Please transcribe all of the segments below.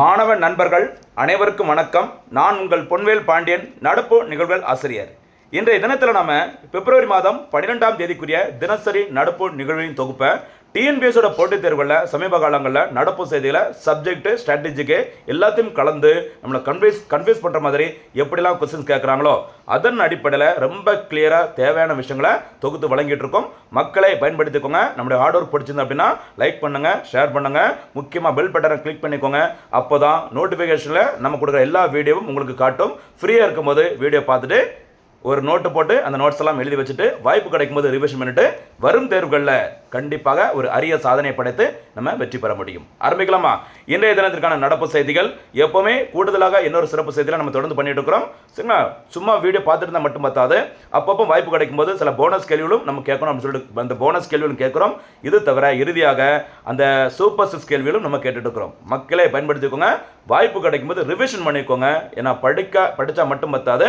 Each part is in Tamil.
மாணவ நண்பர்கள் அனைவருக்கும் வணக்கம். நான் உங்கள் பொன்வேல் பாண்டியன், நடப்பு நிகழ்வுகள் ஆசிரியர். இன்றைய தினத்தில் நாம பிப்ரவரி மாதம் 12ஆம் தேதிக்குரிய தினசரி நடப்பு நிகழ்வுகளின் தொகுப்பை டிஎன்பிஎஸோட போட்டித் தேர்வுகளில் சமீப காலங்களில் நடப்பு செய்திகளை சப்ஜெக்ட் ஸ்ட்ராட்டஜிக்கு எல்லாத்தையும் கலந்து நம்மளை கன்ஃபியூஸ் பண்ணுற மாதிரி எப்படிலாம் கொஸ்டின்ஸ் கேட்குறாங்களோ அதன் அடிப்படையில் ரொம்ப கிளியராக தேவையான விஷயங்களை தொகுத்து வழங்கிட்டு இருக்கோம். மக்களை பயன்படுத்திக்கோங்க. நம்முடைய ஹார்ட் ஒர்க் பிடிச்சிருந்து அப்படின்னா லைக் பண்ணுங்கள், ஷேர் பண்ணுங்கள், முக்கியமாக பெல் பட்டனை கிளிக் பண்ணிக்கோங்க. அப்போ தான் நோட்டிஃபிகேஷனில் நம்ம கொடுக்குற எல்லா வீடியோவும் உங்களுக்கு காட்டும். ஃப்ரீயாக இருக்கும்போது வீடியோ பார்த்துட்டு ஒரு நோட்டு போட்டு அந்த நோட்ஸ் எல்லாம் எழுதி வச்சுட்டு வாய்ப்பு கிடைக்கும் போது ரிவிஷன் பண்ணிட்டு வரும் தேர்வுகளில் கண்டிப்பாக ஒரு அரிய சாதனை படைத்து நம்ம வெற்றி பெற முடியும். ஆரம்பிக்கலாமா? இன்றைய தினத்திற்கான நடப்பு செய்திகள். எப்பவுமே கூடுதலாக இன்னொரு சிறப்பு செய்திகளை நம்ம தொடர்ந்து பண்ணிட்டு இருக்கிறோம். சரிங்களா? சும்மா வீடியோ பார்த்துட்டு இருந்தால் மட்டும் பார்த்தாது, அப்பப்போ வாய்ப்பு கிடைக்கும் போது சில போனஸ் கேள்விகளும் நம்ம கேட்கணும் அப்படின்னு சொல்லிட்டு அந்த போனஸ் கேள்விகளும் கேட்குறோம். இது தவிர இறுதியாக அந்த சூப்பர் 6 கேள்விகளும் நம்ம கேட்டுட்டு இருக்கிறோம். மக்களை பயன்படுத்திக்கோங்க. வாய்ப்பு கிடைக்கும் போது ரிவிஷன் பண்ணிக்கோங்க. ஏன்னா படித்தா மட்டும் பார்த்தாது,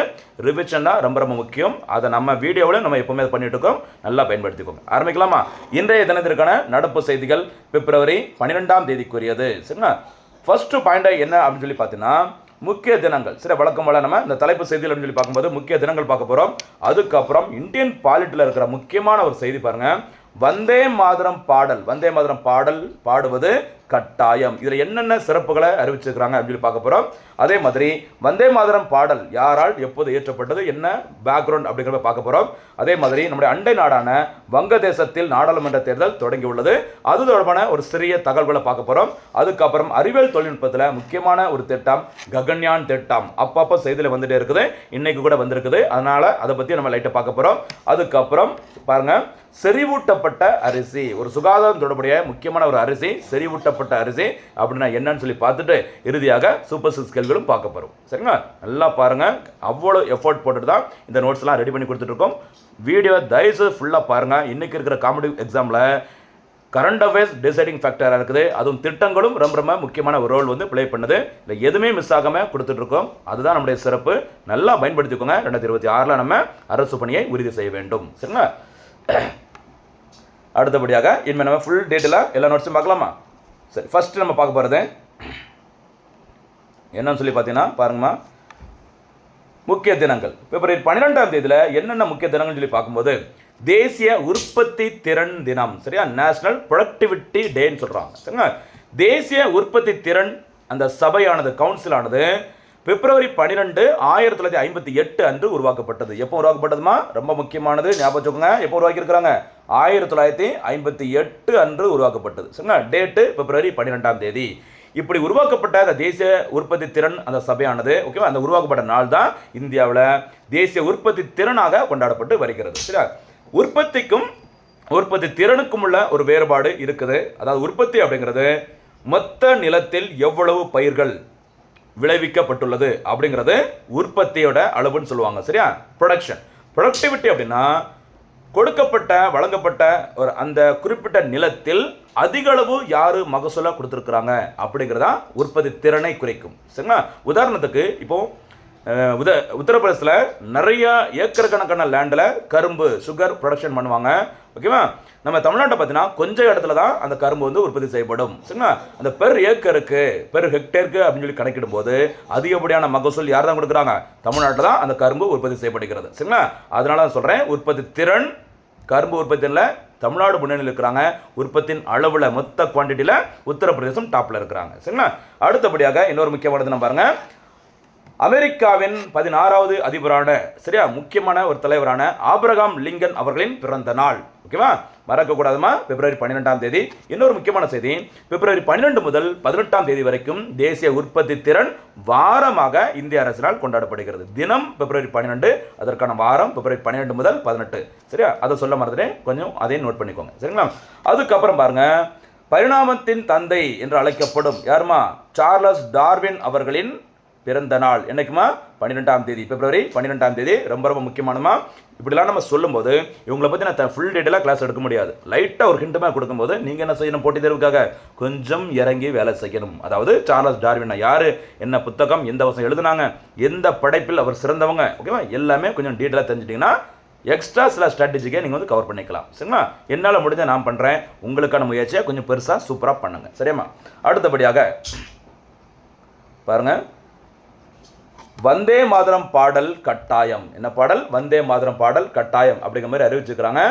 ரிவிஷன் தான் ரொம்ப ரொம்ப முக்கியம். அதை நம்ம வீடியோவில் நம்ம எப்பவுமே பண்ணிட்டு இருக்கோம். நல்லா பயன்படுத்திக்கோங்க. ஆரம்பிக்கலாமா? இன்றைய தினத்திற்கான நடப்பு செய்திகள் பிப்ரவரி 12ஆம் தேதிக்குரியது. சரிங்களா? ஃபர்ஸ்ட் பாயிண்ட் என்ன அப்படின்னு சொல்லி பார்த்தீங்கன்னா முக்கிய தினங்கள். சரி, வழக்கம் போல நம்ம இந்த தலைப்பு செய்திகள் அப்படின்னு சொல்லி பார்க்கும்போது முக்கிய தினங்கள் பார்க்க போகிறோம். அதுக்கப்புறம் இந்தியன் பாலிட்டில் இருக்கிற முக்கியமான ஒரு செய்தி பாருங்க. வந்தே மாதரம் பாடல் பாடுவது கட்டாயம். இதில் என்னென்ன சிறப்புகளை அறிவிச்சிருக்கிறாங்க அப்படின்னு பார்க்க போகிறோம். அதே மாதிரி வந்தே மாதரம் பாடல் யாரால் எப்போது இயற்றப்பட்டது, என்ன பேக்ரவுண்ட் அப்படிங்கிறத பார்க்க போகிறோம். அதே மாதிரி நம்முடைய அண்டை நாடான வங்கதேசத்தில் நாடாளுமன்ற தேர்தல் தொடங்கி உள்ளது. அது தொடர்பான ஒரு சிறிய தகவல்களை பார்க்க போகிறோம். அதுக்கப்புறம் அறிவியல் தொழில்நுட்பத்தில் முக்கியமான ஒரு திட்டம் ககன்யான் திட்டம். அப்பப்போ செய்தியில் வந்துட்டே இருக்குது, இன்னைக்கு கூட வந்திருக்குது. அதனால் அதை பற்றி நம்ம லைட்டாக பார்க்க போகிறோம். அதுக்கப்புறம் பாருங்க, செறிவூட்டப்பட்ட அரிசி, ஒரு சுகாதாரம் தொடர்புடைய முக்கியமான ஒரு அரிசி, செறிவூட்டப்பட்ட அரிசி அப்படின்னா என்னன்னு சொல்லி பார்த்துட்டு இறுதியாக சூப்பர் 6 கேள்விகளும் பார்க்க போகிறோம். சரிங்களா? நல்லா பாருங்க. அவ்வளோ எஃபோர்ட் போட்டுட்டு தான் இந்த நோட்ஸ் எல்லாம் ரெடி பண்ணி கொடுத்துட்டு இருக்கோம். வீடியோ தயவுசெய்து ஃபுல்லாக பாருங்க. இன்னைக்கு இருக்கிற காம்படிட்டிவ் எக்ஸாமில் கரண்ட் அஃபேர்ஸ் டிசைடிங் ஃபேக்டராக இருக்குது. அதுவும் திட்டங்களும் ரொம்ப ரொம்ப முக்கியமான ஒரு ரோல் வந்து ப்ளே பண்ணுது. இல்லை எதுவுமே மிஸ் ஆகாமல் கொடுத்துட்ருக்கோம். அதுதான் நம்முடைய சிறப்பு. நல்லா பயன்படுத்திக்கோங்க. 2026 நம்ம அரசு பணியை உறுதி செய்ய வேண்டும். சரிங்களா? அடுத்தபடியாக இனிமேல் நம்ம ஃபுல் டீட்டெயிலாக எல்லா நோட்ஸும் பார்க்கலாமா? சரி, ஃபஸ்ட்டு நம்ம பார்க்க போகிறது என்னன்னு சொல்லி பார்த்தீங்கன்னா பாருங்கம்மா, முக்கிய தினங்கள். பிப்ரவரி 12ஆம் தேதியில் என்னென்ன முக்கிய தினங்கள் சொல்லி பார்க்கும்போது தேசிய உற்பத்தி திறன் தினம். சரியா? நேஷனல் ப்ரொடக்டிவிட்டி டேன்னு சொல்கிறாங்க. சரிங்களா? தேசிய உற்பத்தி திறன் அந்த சபையானது, கவுன்சிலானது பிப்ரவரி 12, 1958 அன்று உருவாக்கப்பட்டது. எப்போ உருவாக்கப்பட்டதுமா? ரொம்ப முக்கியமானது, ஞாபகம் வச்சுக்கோங்க. எப்போ உருவாக்கியிருக்கிறாங்க? 1958 அன்று உருவாக்கப்பட்டது. சரிங்களா? டேட்டு பிப்ரவரி 12ஆம் தேதி. இப்படி உருவாக்கப்பட்ட அந்த தேசிய உற்பத்தி திறன் அந்த சபையானது, ஓகேவா, அந்த உருவாக்கப்பட்ட நாள் தான் இந்தியாவில் தேசிய உற்பத்தி திறனாக கொண்டாடப்பட்டு வருகிறது. சரியா? உற்பத்திக்கும் உற்பத்தி திறனுக்கும் உள்ள ஒரு வேறுபாடு இருக்குது. அதாவது உற்பத்தி அப்படிங்கிறது மொத்த நிலத்தில் எவ்வளவு பயிர்கள் விளைவிக்கப்பட்டுள்ளது அப்படிங்கிறது உற்பத்தியோட அளவுன்னு சொல்லுவாங்க. சரியா? ப்ரொடக்டிவிட்டி அப்படின்னா கொடுக்கப்பட்ட வழங்கப்பட்ட ஒரு அந்த குறிப்பிட்ட நிலத்தில் அதிக அளவு யாரு மகசூலா கொடுத்துருக்குறாங்க அப்படிங்கிறதா உற்பத்தி திறனை குறைக்கும். சரிங்களா? உதாரணத்துக்கு இப்போ உத்தரப்பிரதேசத்தில் நிறைய ஏக்கர் கணக்கான லேண்டில் கரும்பு சுகர் ப்ரொடக்ஷன் பண்ணுவாங்க. ஓகேவா? நம்ம தமிழ்நாட்டை பார்த்தீங்கன்னா கொஞ்சம் இடத்துல தான் அந்த கரும்பு வந்து உற்பத்தி செய்யப்படும். சரிங்களா? அந்த பெர் ஹெக்டேருக்கு அப்படின்னு சொல்லி கணக்கிடும் போது அதிகப்படியான மகசூல் யார் தான் கொடுக்குறாங்க? தமிழ்நாட்டில் தான் அந்த கரும்பு உற்பத்தி செய்யப்படுகிறது. சரிங்களா? அதனால தான் சொல்கிறேன், உற்பத்தி திறன் கரும்பு உற்பத்தியில் தமிழ்நாடு முன்னணியில் இருக்கிறாங்க. உற்பத்தியின் அளவில் மொத்த குவான்டிட்டியில் உத்தரப்பிரதேசம் டாப்பில் இருக்கிறாங்க. சரிங்களா? அடுத்தபடியாக இன்னொரு முக்கியமானது நம்ம பாருங்க, அமெரிக்காவின் 16வது அதிபரான, சரியா, முக்கியமான ஒரு தலைவரான ஆபிரகாம் லிங்கன் அவர்களின் பிறந்த நாள். ஓகேவா? மறக்கக்கூடாதுமா, பிப்ரவரி 12ஆம் தேதி. இன்னொரு முக்கியமான செய்தி, பிப்ரவரி 12 முதல் 18ஆம் தேதி வரைக்கும் தேசிய உற்பத்தி திறன் வாரமாக இந்திய அரசினால் கொண்டாடப்படுகிறது. தினம் பிப்ரவரி 12, அதற்கான வாரம் பிப்ரவரி 12 முதல் 18. சரியா? அதை சொல்ல மறந்துட்டேன், கொஞ்சம் அதையும் நோட் பண்ணிக்கோங்க. சரிங்களா? அதுக்கப்புறம் பாருங்க, பரிணாமத்தின் தந்தை என்று அழைக்கப்படும் யாருமா? சார்லஸ் டார்வின் அவர்களின் பிறந்த நாள். என்னைக்குமா? 12ஆம் தேதி, பிப்ரவரி 12ஆம் தேதி. ரொம்ப ரொம்ப முக்கியமானமா. இப்படிலாம் நம்ம சொல்லும்போது இவங்களை பற்றி நான் ஃபுல் டீட்டெயிலாக கிளாஸ் எடுக்க முடியாது. லைட்டாக ஒரு ஹிண்ட்டுமாக கொடுக்கும்போது நீங்கள் என்ன செய்யணும்? போட்டித் தேர்வுக்காக கொஞ்சம் இறங்கி வேலை செய்யணும். அதாவது சார்லஸ் டார்வின் யார், என்ன புத்தகம், எந்த வருஷம் எழுதுனாங்க, எந்த படைப்பில் அவர் சிறந்தவங்க, ஓகேவா, எல்லாமே கொஞ்சம் டீட்டெயிலாக தெரிஞ்சிட்டிங்கன்னா எக்ஸ்ட்ரா சில ஸ்ட்ராட்டஜிக்கை நீங்கள் வந்து கவர் பண்ணிக்கலாம். சரிங்களா? என்னால் முடிஞ்ச நான் பண்ணுறேன். உங்களுக்கான முயற்சியை கொஞ்சம் பெருசாக சூப்பராக பண்ணுங்கள். சரியாம்மா? அடுத்தபடியாக பாருங்க, வந்தே மாதரம் பாடல் கட்டாயம். என்ன பாடல்? வந்தே மாதரம் பாடல் கட்டாயம் அப்படிங்கிற மாதிரி அறிவிச்சிருக்கிறாங்க.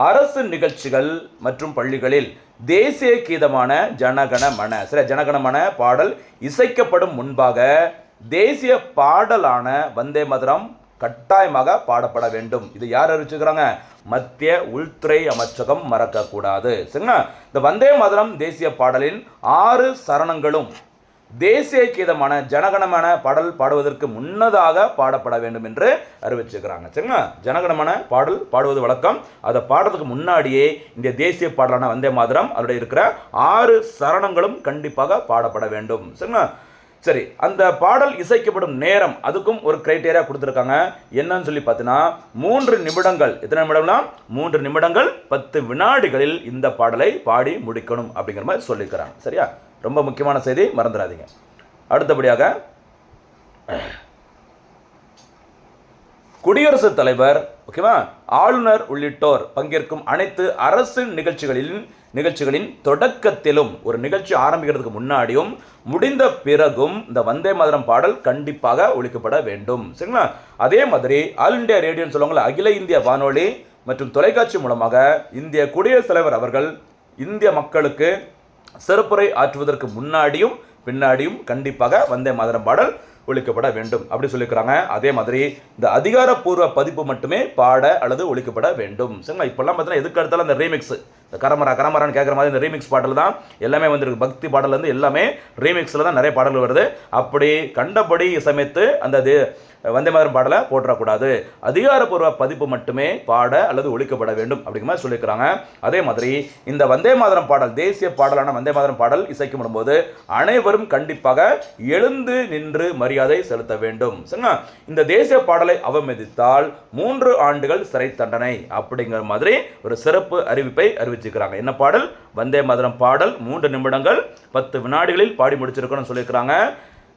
அரசு நிகழ்ச்சிகள் மற்றும் பள்ளிகளில் தேசிய கீதமான ஜனகணமன, சரி, ஜனகணமன பாடல் இசைக்கப்படும் முன்பாக தேசிய பாடலான வந்தே மாதரம் கட்டாயமாக பாடப்பட வேண்டும். இது யார் அறிவிச்சுக்கிறாங்க? மத்திய உள்துறை அமைச்சகம். மறக்கக்கூடாது. சரிங்களா? இந்த வந்தே மாதரம் தேசிய பாடலின் 6 சரணங்களும் தேசிய கீதமான ஜனகணமன பாடல் பாடுவதற்கு முன்னதாக பாடப்பட வேண்டும் என்று அறிவிச்சிருக்கிறாங்க. சரிங்களா? ஜனகணமன பாடல் பாடுவது வழக்கம். அதை பாடுறதுக்கு முன்னாடியே இந்த தேசிய பாடலான வந்தே மாதரம் அதோட இருக்கிற 6 சரணங்களும் கண்டிப்பாக பாடப்பட வேண்டும். சரிங்களா? சரி, அந்த பாடல் இசைக்கப்படும் நேரம் அதுக்கும் ஒரு கிரைட்டீரியா கொடுத்துருக்காங்க. என்னன்னு சொல்லி பார்த்தீங்கன்னா 3 நிமிடங்கள். எத்தனை நிமிடம்னா 3 நிமிடங்கள் 10 வினாடிகளில் இந்த பாடலை பாடி முடிக்கணும் அப்படிங்கிற மாதிரி சொல்லியிருக்கிறாங்க. சரியா? ரொம்ப முக்கியமான செய்தி, மறந்துடாதீங்க. அடுத்தபடியாக குடியரசுத் தலைவர், ஓகேவா, ஆளுநர் உள்ளிட்டோர் பங்கேற்கும் அனைத்து அரசு நிகழ்ச்சிகளின் தொடக்கத்திலும், ஒரு நிகழ்ச்சி ஆரம்பிக்கிறதுக்கு முன்னாடியும் முடிந்த பிறகும் இந்த வந்தே மாதரம் பாடல் கண்டிப்பாக ஒலிக்கப்பட வேண்டும். சரிங்களா? அதே மாதிரி ஆல் இந்தியா ரேடியோன்னு சொல்லுவாங்களா, அகில இந்திய வானொலி மற்றும் தொலைக்காட்சி மூலமாக இந்திய குடியரசுத் தலைவர் அவர்கள் இந்திய மக்களுக்கு சிறப்புரை ஆற்றுவதற்கு முன்னாடியும் பின்னாடியும் கண்டிப்பாக வந்தே மாதரம் பாடல் ஒலிக்கப்பட வேண்டும் அப்படி சொல்லியிருக்கிறாங்க. அதே மாதிரி இந்த அதிகாரப்பூர்வ பதிப்பு மட்டுமே பாட அல்லது ஒலிக்கப்பட வேண்டும். சரிங்களா? இப்பெல்லாம் பார்த்தீங்கன்னா எதுக்கு எடுத்தாலும் இந்த ரீமிக்ஸ், இந்த கரமரான்னு கேட்குற மாதிரி இந்த ரீமிக்ஸ் பாடல் தான் எல்லாமே வந்துருக்கு. பக்தி பாடலேருந்து எல்லாமே ரீமிக்ஸில் தான் நிறைய பாடல்கள் வருது. அப்படி கண்டபடி இசையமைத்து அந்த வந்தே மாதரம் பாடலை போற்றக்கூடாது. அதிகாரப்பூர்வ பதிப்பு மட்டுமே பாட அல்லது ஒலிக்கப்பட வேண்டும் அப்படிங்கிற மாதிரி சொல்லியிருக்கிறாங்க. அதே மாதிரி இந்த வந்தே மாதரம் பாடல், தேசிய பாடலான வந்தே மாதரம் பாடல் இசைக்கப்படும் போது அனைவரும் கண்டிப்பாக எழுந்து நின்று மரியாதை செலுத்த வேண்டும். சரிங்களா? இந்த தேசிய பாடலை அவமதித்தால் 3 ஆண்டுகள் சிறை தண்டனை அப்படிங்கிற மாதிரி ஒரு சிறப்பு அறிவிப்பை அறிவிச்சிருக்கிறாங்க. என்ன பாடல்? வந்தே மாதரம் பாடல் 3 நிமிடங்கள் 10 வினாடிகளில் பாடி முடிச்சிருக்கணும்னு சொல்லியிருக்கிறாங்க.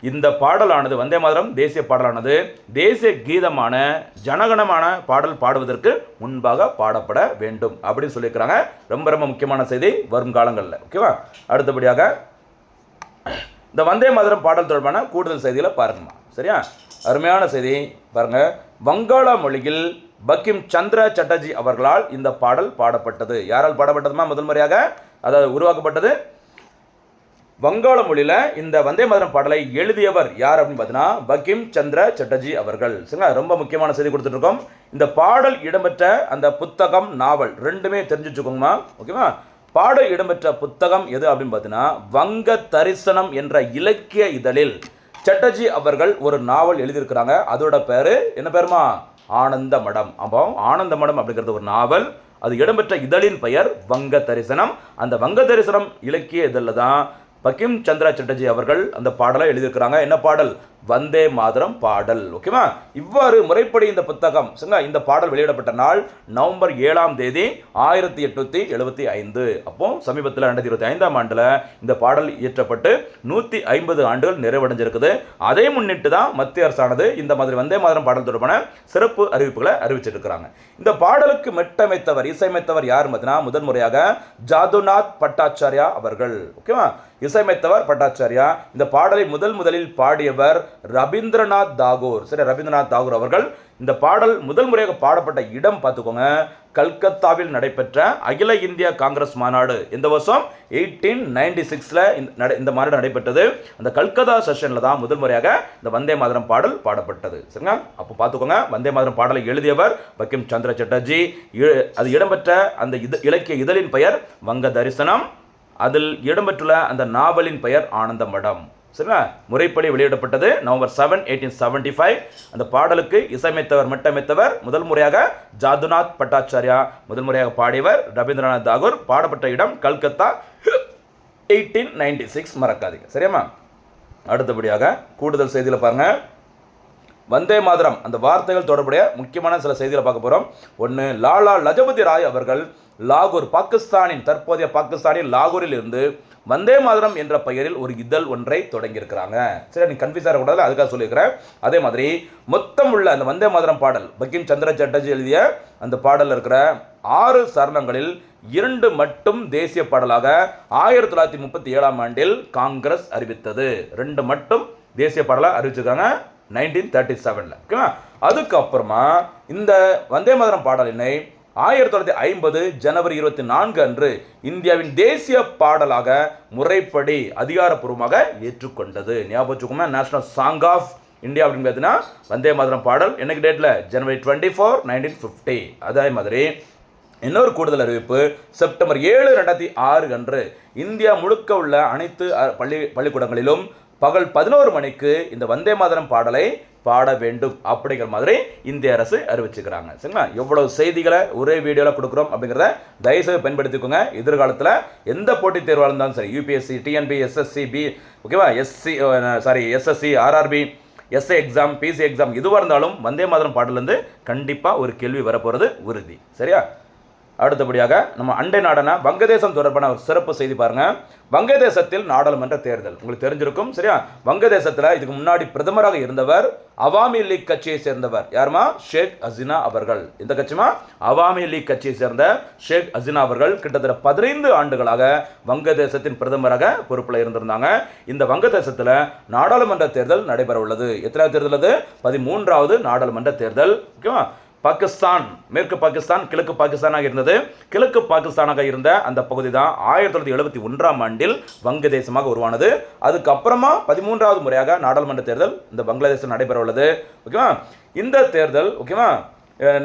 இந்த பாடலானது, வந்தே மாதரம் தேசிய பாடலானது தேசிய கீதமான ஜனகணமான பாடல் பாடுவதற்கு முன்பாக பாடப்பட வேண்டும் அப்படின்னு சொல்லியிருக்கிறாங்க. ரொம்ப ரொம்ப முக்கியமான செய்தி வரும் காலங்களில். ஓகேவா? அடுத்தபடியாக இந்த வந்தே மாதரம் பாடல் தொடர்பான கூடுதல் செய்திகளை பாருங்கம்மா. சரியா? அருமையான செய்தி பாருங்க. வங்காள மொழியில் பங்கிம் சந்திர சட்டர்ஜி அவர்களால் இந்த பாடல் பாடப்பட்டது. யாரால் பாடப்பட்டதுமா? முதல் முறையாக அதாவது உருவாக்கப்பட்டது வங்காள மொழியில். இந்த வந்தே மாதரம் பாடலை எழுதியவர் யார் அப்படின்னு பார்த்தீங்கன்னா பங்கிம் சந்திர சட்டர்ஜி அவர்கள். சரிங்களா? ரொம்ப முக்கியமான செய்தி கொடுத்துட்ருக்கோம். இந்த பாடல் இடம்பெற்ற அந்த புத்தகம், நாவல் ரெண்டுமே தெரிஞ்சு வச்சுக்கோங்கம்மா. ஓகேவா? பாடல் இடம்பெற்ற புத்தகம் எது அப்படின்னு பார்த்தீங்கன்னா வங்க தரிசனம் என்ற இலக்கிய இதழில் சட்டர்ஜி அவர்கள் ஒரு நாவல் எழுதியிருக்கிறாங்க. அதோட பேர் என்ன பேருமா? ஆனந்த மடம். அப்போ ஆனந்த மடம் அப்படிங்கிறது ஒரு நாவல். அது இடம்பெற்ற இதழின் பெயர் வங்க தரிசனம். அந்த வங்க தரிசனம் இலக்கிய இதழில் தான் பங்கிம் சந்திர சட்டர்ஜி அவர்கள் அந்த பாடலை எழுதியிருக்கிறாங்க. என்ன பாடல்? வந்தே மாதரம் பாடல். ஓகேவா? இவ்வாறு முறைப்படி இந்த புத்தகம், இந்த பாடல் வெளியிடப்பட்ட நாள் நவம்பர் 7ஆம் தேதி 1875. அப்போ சமீபத்தில் 2025ஆம் ஆண்டில் இந்த பாடல் இயற்றப்பட்டு 150 ஆண்டுகள் நிறைவடைஞ்சிருக்குது. அதை முன்னிட்டு தான் மத்திய அரசானது இந்த மாதிரி வந்தே மாதரம் பாடல் தொடர்பான சிறப்பு அறிவிப்புகளை அறிவிச்சிருக்கிறாங்க. இந்த பாடலுக்கு மெட்டமைத்தவர், இசையமைத்தவர் யார் பார்த்தீங்கன்னா முதன் முறையாக ஜாதுநாத் பட்டாச்சாரியா அவர்கள். ஓகேவா? இசையமைத்தவர் பட்டாச்சாரியா. இந்த பாடலை முதலில் பாடியவர் ரவீந்திரநாத் தாகூர். சரி, ரவீந்திரநாத் தாகூர் அவர்கள். இந்த பாடல் முதல் முறையாக பாடப்பட்ட இடம் பார்த்துக்கோங்க, கல்கத்தாவில் நடைபெற்ற அகில இந்திய காங்கிரஸ் மாநாடு. இந்த வருஷம் 1896 இந்த மாநாடு நடைபெற்றது. அந்த கல்கத்தா செஷனில் தான் முதல் முறையாக இந்த வந்தே மாதரம் பாடல் பாடப்பட்டது. சரிங்களா? அப்போ பார்த்துக்கோங்க, வந்தே மாதரம் பாடலை எழுதியவர் பங்கிம் சந்திர சட்டர்ஜி. அது இடம்பெற்ற அந்த இலக்கிய இதழின் பெயர் வங்க தரிசனம். அதில் இடம்பெற்றுள்ள அந்த நாவலின் பெயர் ஆனந்த மடம். சரிங்களா? முறைப்படி வெளியிடப்பட்டது நவம்பர் 7, 1875. அந்த பாடலுக்கு இசையமைத்தவர், மெட்டமைத்தவர் முதல் முறையாக ஜாதுநாத் பட்டாச்சாரியா. முதல் முறையாக பாடியவர் ரவீந்திரநாத் தாகூர். பாடப்பட்ட இடம் கல்கத்தா, 1896. மறக்காதீங்க. சரியாம்மா? அடுத்தபடியாக கூடுதல் செய்தியில் பாருங்க. வந்தே மாதரம் அந்த வார்த்தைகள் தொடர்புடைய முக்கியமான சில செய்திகளை பார்க்க போகிறோம். ஒன்று, லாலா லஜபதி ராய் அவர்கள் லாகூர், தற்போதைய பாகிஸ்தானின் லாகூரில் இருந்து வந்தே மாதரம் என்ற பெயரில் ஒரு இதழ் ஒன்றை தொடங்கியிருக்கிறாங்க. சரி, நீ கன்ஃபியூஸ் ஆகக்கூடாது, அதுக்காக சொல்லியிருக்கிறேன். அதே மாதிரி மொத்தம் உள்ள அந்த வந்தே மாதரம் பாடல் பங்கிம் சந்திர சட்டர்ஜி எழுதிய அந்த பாடலில் இருக்கிற 6 சரணங்களில் 2 மட்டும் தேசிய பாடலாக 1937ஆம் ஆண்டில் காங்கிரஸ் அறிவித்தது. 2 மட்டும் தேசிய பாடலாக அறிவிச்சிருக்காங்க 1937. ஓகேவா? அதுக்கப்புறமா இந்த வந்தே மாதரம் பாடலினை 1950 ஜனவரி 24 அன்று இந்தியாவின் தேசிய பாடலாக முறைப்படி அதிகாரப்பூர்வமாக ஏற்றுக்கொண்டது. ஞாபகம், நேஷனல் சாங் ஆஃப் இந்தியா அப்படின்னு பார்த்தீங்கன்னா வந்தே மாதரம் பாடல் என்னைக்கு டேட்டில்? ஜனவரி 24, 1950. அதே மாதிரி இன்னொரு கூடுதல் அறிவிப்பு, செப்டம்பர் 7, 2006 அன்று இந்தியா முழுக்க உள்ள அனைத்து பள்ளிக்கூடங்களிலும் பகல் 11 மணிக்கு இந்த வந்தே மாதரம் பாடலை பாட வேண்டும் அப்படிங்கிற மாதிரி இந்திய அரசு அறிவிச்சுக்கிறாங்க. சரிங்களா? எவ்வளவு செய்திகளை ஒரே வீடியோவில் கொடுக்குறோம் அப்படிங்கிறத தயவுசெய்து பயன்படுத்திக்கோங்க. எதிர்காலத்தில் எந்த போட்டித் தேர்வாக இருந்தாலும் சரி, யூபிஎஸ்சி, டிஎன்பி, எஸ்எஸ்சி, ஓகேவா, SSC, RRB, SA exam, PC exam எதுவாக இருந்தாலும் வந்தே மாதரம் பாடலேருந்து கண்டிப்பாக ஒரு கேள்வி வரப்போகிறது உறுதி. சரியா? அடுத்தபடியாக நம்ம அண்டை நாடான வங்கதேசம் தொடர்பான ஒரு சிறப்பு செய்தி பாருங்க. வங்கதேசத்தில் நாடாளுமன்ற தேர்தல் உங்களுக்கு தெரிஞ்சிருக்கும். சரியா? வங்கதேசத்தில் இதுக்கு முன்னாடி பிரதமராக இருந்தவர் அவாமி லீக் கட்சியை சேர்ந்தவர். யாருமா? ஷேக் ஹசீனா அவர்கள். இந்த கட்சிமா அவாமி லீக் கட்சியை சேர்ந்த ஷேக் ஹசீனா அவர்கள் கிட்டத்தட்ட 15 ஆண்டுகளாக வங்கதேசத்தின் பிரதமராக பொறுப்பில் இருந்திருந்தாங்க. இந்த வங்கதேசத்தில் நாடாளுமன்ற தேர்தல் நடைபெற உள்ளது. எத்தனாவது தேர்தல் அது? 13வது நாடாளுமன்ற தேர்தல். ஓகேவா? பாகிஸ்தான், மேற்கு பாகிஸ்தான் கிழக்கு பாகிஸ்தானாக இருந்தது. கிழக்கு பாகிஸ்தானாக இருந்த அந்த பகுதி தான் 1971 ஆண்டில் வங்கதேசமாக உருவானது. அதுக்கப்புறமா 13வது முறையாக நாடாளுமன்ற தேர்தல் இந்த பங்களாதேஷில் நடைபெற உள்ளது. ஓகேவா? இந்த தேர்தல் ஓகேவா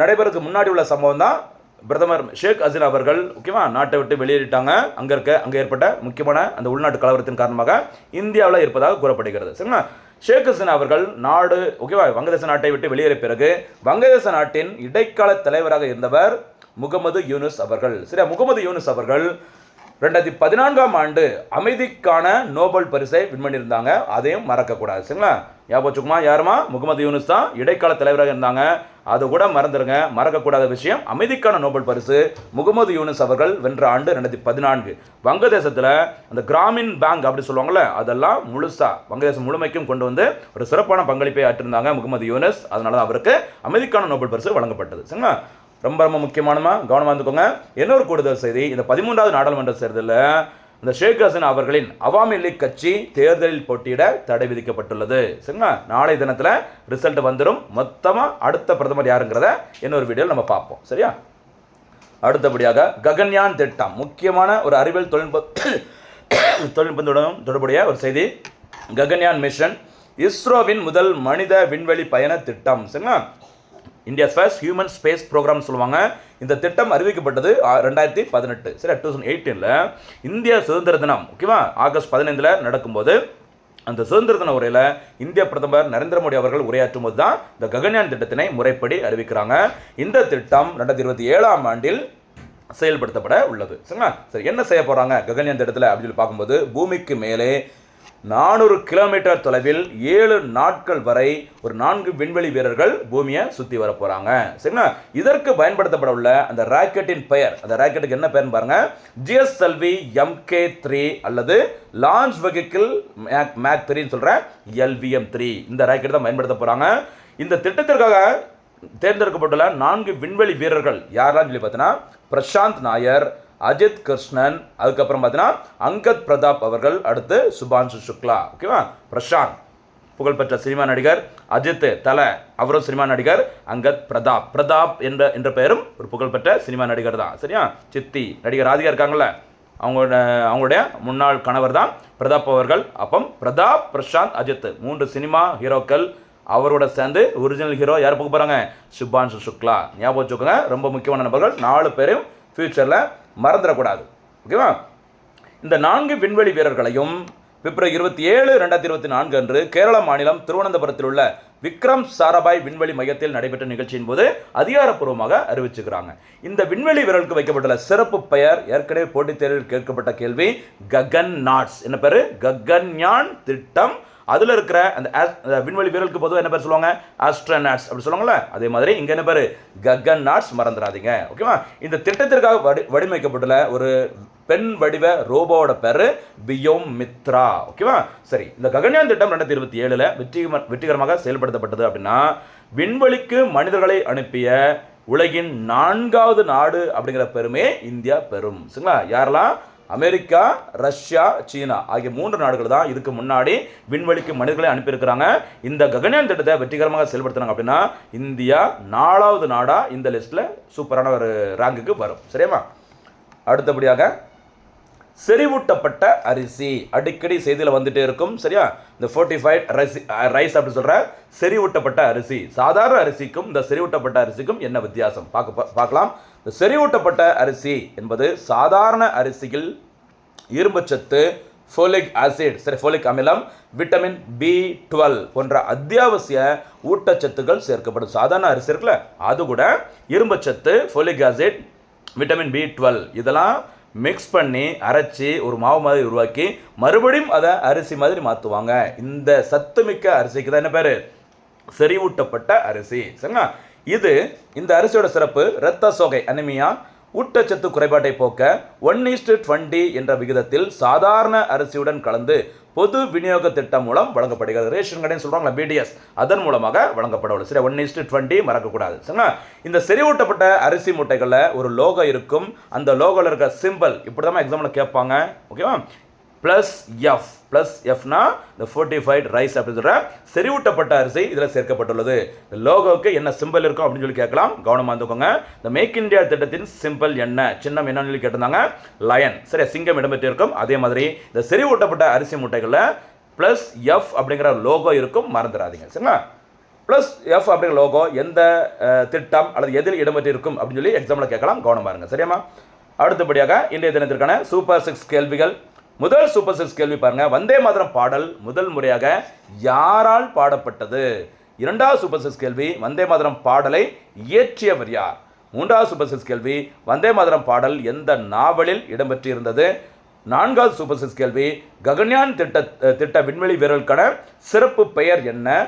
நடைபெறதுக்கு முன்னாடி உள்ள சம்பவம் தான் பிரதமர் ஷேக் ஹசீனா அவர்கள் ஓகேவா நாட்டை விட்டு வெளியேறிட்டாங்க. அங்கே ஏற்பட்ட முக்கியமான அந்த உள்நாட்டு கலவரத்தின் காரணமாக இந்தியாவில் இருப்பதாக கூறப்படுகிறது. சரிங்களா? ஷேக் ஹசீனா அவர்கள் நாடு ஓகேவா வங்கதேச நாட்டை விட்டு வெளியேறிய பிறகு வங்கதேச நாட்டின் இடைக்கால தலைவராக இருந்தவர் முகமது யூனுஸ் அவர்கள். சரியா? முகமது யூனுஸ் அவர்கள் 2014 ஆண்டு அமைதிக்கான நோபல் பரிசை வின் பண்ணியிருந்தாங்க. அதையும் மறக்கக்கூடாது. சரிங்களா? ஞாபகமா யாருமா? முகமது யூனுஸ் தான் இடைக்கால தலைவராக இருந்தாங்க. அது கூட மறந்துடுங்க. மறக்கக்கூடாத விஷயம், அமைதிக்கான நோபல் பரிசு முகமது யூனுஸ் அவர்கள் வென்ற ஆண்டு 2014. வங்கதேசத்தில் அந்த கிராமின் பேங்க் அப்படி சொல்லுவாங்கள்ல, அதெல்லாம் முழுசா வங்கதேசம் முழுமைக்கும் கொண்டு வந்து ஒரு சிறப்பான பங்களிப்பை ஆற்றிருந்தாங்க முகமது யூனுஸ். அதனால தான் அவருக்கு அமைதிக்கான நோபல் பரிசு வழங்கப்பட்டது. சரிங்களா? ரொம்ப ரொம்ப முக்கியமானமா கவனமாக இருந்துக்கோங்க. இன்னொரு கூடுதல் செய்தி, இந்த 13வது நாடாளுமன்ற தேர்தலில் இந்த ஷேக் ஹசீனா அவர்களின் அவாமி லீக் கட்சி தேர்தலில் போட்டியிட தடை விதிக்கப்பட்டுள்ளது. சரிங்களா? நாளை தினத்தில் ரிசல்ட் வந்துடும். மொத்தமாக அடுத்த பிரதமர் யாருங்கிறத இன்னொரு வீடியோவில் நம்ம பார்ப்போம். சரியா? அடுத்தபடியாக ககன்யான் திட்டம், முக்கியமான ஒரு அறிவியல் தொழில்நுட்பத்துடன் தொடர்புடைய ஒரு செய்தி. ககன்யான் மிஷன் இஸ்ரோவின் முதல் மனித விண்வெளி பயண திட்டம். சரிங்களா? India first human space programme சொல்லுவாங்க. இந்த திட்டம் அறிவிக்கப்பட்டது 2018. சரி, 2018 இந்திய சுதந்திர தினம் ஓகேவா ஆகஸ்ட் 15 நடக்கும்போது அந்த சுதந்திர தின உரையில் இந்திய பிரதமர் நரேந்திர மோடி அவர்கள் உரையாற்றும் போது தான் இந்த ககன்யான் திட்டத்தினை முறைப்படி அறிவிக்கிறாங்க. இந்த திட்டம் 2027 ஆண்டில் செயல்படுத்தப்பட உள்ளது. சரிங்களா? சரி, என்ன செய்ய போகிறாங்க ககன்யான் திட்டத்தில் அப்படின்னு பார்க்கும்போது, பூமிக்கு மேலே 400 கிலோமீட்டர் தொலைவில் 7 நாட்கள் வரை ஒரு 4 விண்வெளி வீரர்கள் பூமியை சுற்றி வர போகிறாங்க. சரிங்களா? இதற்கு பயன்படுத்தப்பட உள்ள அந்த ராக்கெட்டின் பெயர், அந்த ராக்கெட்டுக்கு என்ன பெயர்னு பாருங்க, GSLV MK3 அல்லது லான்ச் வெஹிக்கிள் மேக் 3 சொல்கிற LVM3. இந்த ராக்கெட் தான் பயன்படுத்த போகிறாங்க. இந்த திட்டத்திற்காக தேர்ந்தெடுக்கப்பட்டுள்ள 4 விண்வெளி வீரர்கள் யாரெல்லாம் சொல்லி பார்த்தீங்கன்னா, பிரசாந்த் நாயர், அஜித் கிருஷ்ணன், அதுக்கப்புறம் பார்த்தீங்கன்னா அங்கத் பிரதாப் அவர்கள், அடுத்து சுபான்ஷு சுக்லா. ஓகேவா? பிரசாந்த் புகழ்பெற்ற சினிமா நடிகர், அஜித் தலை அவரும் சினிமா நடிகர், அங்கத் பிரதாப் என்ற பெயரும் ஒரு புகழ்பெற்ற சினிமா நடிகர் தான். சரியா? சித்தி நடிகர் ராதிகா இருக்காங்கல்ல, அவங்களுடைய முன்னாள் கணவர் தான் பிரதாப் அவர்கள். அப்போ பிரதாப், பிரசாந்த், அஜித் 3 சினிமா ஹீரோக்கள். அவரோட சேர்ந்து ஒரிஜினல் ஹீரோ யார் போக போகிறாங்க? சுபான்ஷு சுக்லா. ஞாபகம் வச்சுக்கோங்க, ரொம்ப முக்கியமான நபர்கள். 4 பேரும் ஃபியூச்சரில் மறந்துடக்கூடாது. ஓகேவா? இந்த 4 விண்வெளி வீரர்களையும் பிப்ரவரி 27, 2024 அன்று கேரள மாநிலம் திருவனந்தபுரத்தில் உள்ள விக்ரம் சாராபாய் விண்வெளி மையத்தில் நடைபெற்ற நிகழ்ச்சியின் போது அதிகாரப்பூர்வமாக அறிவிச்சுக்கிறாங்க. இந்த விண்வெளி வீரர்களுக்கு வைக்கப்பட்டுள்ள சிறப்பு பெயர், ஏற்கனவே போட்டித் தேர்வில் கேட்கப்பட்ட கேள்வி, ககன் நாட்ஸ். என்ன பேரு? ககன்யான் திட்டம். அதில் இருக்கிற அந்த விண்வெளி வீரர்களுக்கு பொதுவாக என்ன பேர் சொல்லுவாங்க? ஆஸ்ட்ரோநாட்ஸ் அப்படி சொல்லுவாங்கல்ல, அதே மாதிரி இங்கே என்ன பேர்? ககன் நாட்ஸ். மறந்துடாதீங்க. ஓகேவா? இந்த திட்டத்திற்காக வடிவமைக்கப்பட்டுள்ள ஒரு பெண் வடிவ ரோபோவோட பேர் பியோம் மித்ரா. ஓகேவா? சரி, இந்த ககன்யான் திட்டம் 2027 வெற்றிகரமாக செயல்படுத்தப்பட்டது. அப்படின்னா விண்வெளிக்கு மனிதர்களை அனுப்பிய உலகின் 4வது நாடு அப்படிங்கிற பெருமையை இந்தியா பெறும். சரிங்களா? யாரெல்லாம் அமெரிக்கா, ரஷ்யா, சீனா ஆகிய 3 நாடுகள் தான் இதுக்கு முன்னாடி விண்வெளிக்கு மனிதர்களை அனுப்பியிருக்கிறாங்க. இந்த ககன்யான் திட்டத்தை வெற்றிகரமாக செயல்படுத்தினாங்க அப்படின்னா இந்தியா 4வது நாடாக இந்த லிஸ்ட்டில் சூப்பரான ஒரு ரேங்குக்கு வரும். சரியாமா? அடுத்தபடியாக செறிவூட்டப்பட்ட அரிசி அடிக்கடி செய்தியில் வந்துட்டே இருக்கும். சரியா? இந்த ஃபோர்ட்டிஃபைட் ரைஸ் அப்படின்னு சொல்கிற செறிவூட்டப்பட்ட அரிசி சாதாரண அரிசிக்கும் இந்த செறிவூட்டப்பட்ட அரிசிக்கும் என்ன வித்தியாசம் பார்க்கலாம். இந்த செறிவூட்டப்பட்ட அரிசி என்பது சாதாரண அரிசியில் இரும்புச்சத்து, ஃபோலிக் ஆசிட், சரி ஃபோலிக் அமிலம், விட்டமின் B12 போன்ற அத்தியாவசிய ஊட்டச்சத்துக்கள் சேர்க்கப்படும். சாதாரண அரிசி இருக்குல்ல, அது கூட இரும்புச்சத்து, ஃபோலிக் ஆசிட், விட்டமின் B12 இதெல்லாம் மிக்ஸ் பண்ணி அரைச்சி ஒரு மாவு மாதிரி உருவாக்கி மறுபடியும் அதை அரிசி மாதிரி மாற்றுவாங்க. இந்த சத்துமிக்க அரிசிக்கு தான் என்ன பேர்? செறிவூட்டப்பட்ட அரிசி. சரிங்களா? இந்த அரிசியோட சிறப்பு இரத்த சோகை அனிமியா, ஊட்டச்சத்து குறைபாட்டை போக்க 1:20 என்ற விகிதத்தில் சாதாரண அரிசியுடன் கலந்து பொது விநியோக திட்டம் மூலம் வழங்கப்படுகிறது. ரேஷன் கடைன்னு சொல்கிறாங்களா, BDS, அதன் மூலமாக வழங்கப்படவில்லை. சரி, 1:20 மறக்கக்கூடாது. சரிங்களா? இந்த செறிவூட்டப்பட்ட அரிசி மூட்டைகளில் ஒரு லோகோ இருக்கும். அந்த லோகோவில் இருக்க சிம்பிள் இப்படி தான் எக்ஸாமில் கேட்பாங்க. ஓகேவா? +F இந்த ஃபோர்ட்டிஃபைட் ரைஸ் அப்படின்னு சொல்கிற செறிவூட்டப்பட்ட அரிசி இதில் சேர்க்கப்பட்டுள்ளது. இந்த லோகோவுக்கு என்ன சிம்பிள் இருக்கும் அப்படின்னு சொல்லி கேட்கலாம். கவனமாக இருந்துக்கோங்க. இந்த மேக் இந்தியா திட்டத்தின் சிம்பிள் என்ன, சின்னம் என்னன்னு சொல்லி கேட்டிருந்தாங்க, லயன். சரி, சிங்கம் இடம்பெற்று இருக்கும். அதே மாதிரி இந்த செறிவூட்டப்பட்ட அரிசி மூட்டைகளில் +F அப்படிங்கிற லோகோ இருக்கும், மறந்துடாதீங்க. சரிங்களா? +F அப்படிங்கிற லோகோ எந்த திட்டம் அல்லது எதில் இடம்பெற்று இருக்கும் அப்படின்னு சொல்லி எக்ஸாமில் கேட்கலாம். கவனமாக இருங்க. சரியாமா? அடுத்தபடியாக இன்றைய தினத்திற்கான சூப்பர் 6 கேள்விகள். முதல் சூப்பர் 6 கேள்வி பாருங்க. வந்தே மாதரம் பாடல் முதல் முறையாக யாரால் பாடப்பட்டது? இரண்டாவது சூப்பர் 6 கேள்வி, வந்தே மாதரம் பாடலை இயற்றியவர் யார்? மூன்றாவது சூப்பர் 6 கேள்வி, வந்தே மாதரம் பாடல் எந்த நாவலில் இடம்பெற்றிருந்தது? நான்காவது சூப்பர் 6 கேள்வி, ககன்யான் திட்ட விண்வெளி வீரர்களுக்கான சிறப்பு பெயர் என்ன?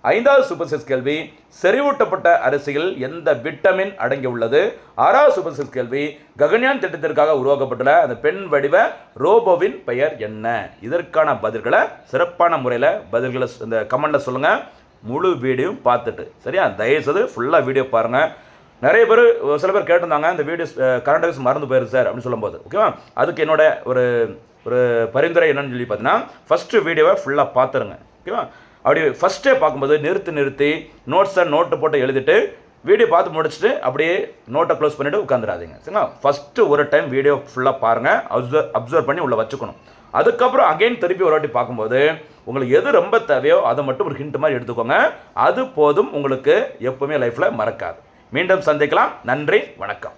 ஐந்தாவது சூப்பர் 6 கேள்வி, செறிவூட்டப்பட்ட அரிசியில் எந்த விட்டமின் அடங்கியுள்ளது? ஆறாவது சூப்பர் 6 கேள்வி, ககன்யான் திட்டத்திற்காக உருவாக்கப்பட்டுள்ள அந்த பெண் வடிவ ரோபோவின் பெயர் என்ன? இதற்கான பதில்களை சிறப்பான முறையில் பதில்களை இந்த கமெண்ட்டில் சொல்லுங்கள். முழு வீடியோ பார்த்துட்டு. சரியா? தயவுசெய்து ஃபுல்லாக வீடியோ பாருங்கள். நிறைய பேர் சில பேர் கேட்டிருந்தாங்க இந்த வீடியோஸ் கரண்ட் அஃபேர்ஸ் மறந்து போயிரு சார் அப்படின்னு சொல்லும்போது. ஓகேவா? அதுக்கு என்னோட ஒரு பரிந்துரை என்னன்னு சொல்லி பார்த்தீங்கன்னா ஃபஸ்ட்டு வீடியோவை ஃபுல்லாக பார்த்துருங்க. ஓகேவா? அப்படி ஃபஸ்ட்டே பார்க்கும்போது நிறுத்தி நோட்டு போட்டு எழுதிட்டு வீடியோ பார்த்து முடிச்சுட்டு அப்படியே நோட்டை க்ளோஸ் பண்ணிவிட்டு உட்காந்துடாதீங்க. சரிங்களா? ஃபஸ்ட்டு ஒரு டைம் வீடியோ ஃபுல்லாக பாருங்கள், அப்சர்வ் பண்ணி உள்ளே வச்சுக்கணும். அதுக்கப்புறம் அகைன் திருப்பி ஒரு வாட்டி பார்க்கும்போது உங்களுக்கு எது ரொம்ப தேவையோ அதை மட்டும் ஒரு ஹிண்ட் மாதிரி எடுத்துக்கோங்க. அது போதும், உங்களுக்கு எப்போவுமே லைஃப்பில் மறக்காது. மீண்டும் சந்திக்கலாம். நன்றி, வணக்கம்.